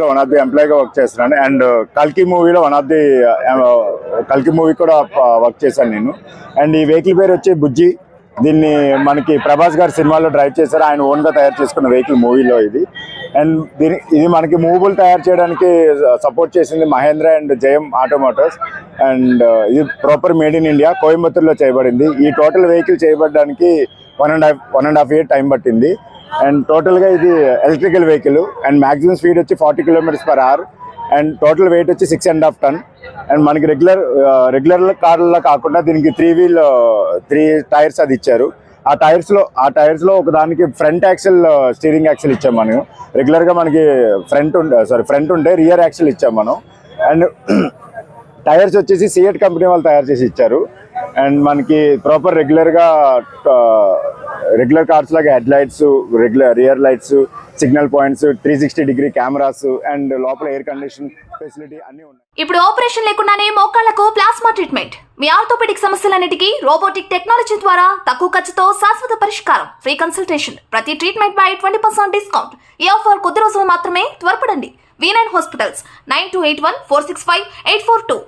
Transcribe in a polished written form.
One of the employee గా work చేస్తున్నాను and కల్కి మూవీలో వన్ ఆఫ్ ది కల్కి మూవీ కూడా వర్క్ చేశాను నేను. అండ్ ఈ వెహికల్ పేరు వచ్చి బుజ్జి. దీన్ని మనకి ప్రభాస్ గారు సినిమాలో డ్రైవ్ చేశారు, ఆయన ఓన్ గా తయారు చేసుకున్న వెహికల్ మూవీలో ఇది. అండ్ ఇది మనకి మూవబుల్ తయారు చేయడానికి సపోర్ట్ చేసింది మహేంద్ర అండ్ జయం ఆటోమోటర్స్. అండ్ ఇది ప్రాపర్ మేడ్ ఇన్ ఇండియా, కోయంబత్తూర్లో చేయబడింది. ఈ టోటల్ వెహికల్ చేయబడడానికి 1.5 year టైం పట్టింది. అండ్ టోటల్గా ఇది electrical vehicle and maximum speed వచ్చి 40 km/h అండ్ టోటల్ వెయిట్ వచ్చి 6.5 tons. అండ్ మనకి రెగ్యులర్ కార్లలో కాకుండా దీనికి 3 టైర్స్ అది ఇచ్చారు. ఆ టైర్స్ లో ఒకదానికి ఫ్రంట్ యాక్సిల్ స్టీరింగ్ యాక్సిల్ ఇచ్చాం మనం. రెగ్యులర్గా మనకి ఫ్రంట్ ఉంటే రియర్ యాక్సిల్ ఇచ్చాం మనం. అండ్ టైర్స్ వచ్చేసి సిఎట్ కంపెనీ వాళ్ళు తయారు చేసి ఇచ్చారు. అండ్ మనకి ప్రాపర్ రెగ్యులర్ కార్స్ లాగా head lights, rear lights, signal points, 360-degree cameras and లోపల ఎయిర్ కండిషన్ ఫెసిలిటీ అన్ని ఉన్నాయి. ఇప్పుడు ఆపరేషన్ లేకుండానే మోకాళ్లకు ప్లాస్మా ట్రీట్మెంట్. మీ ఆర్థోపెడిక్ సమస్యలన్నిటికీ రోబోటిక్ టెక్నాలజీ ద్వారా తక్కువ ఖర్చుతో శాశ్వత పరిష్కారం. ఫ్రీ కన్సల్టేషన్, ప్రతి ట్రీట్మెంట్ పై 20% డిస్కౌంట్. ఈ ఆఫర్ కొద్ది రోజులు మాత్రమే, త్వరపడండి. V9 hospitals 9281465842.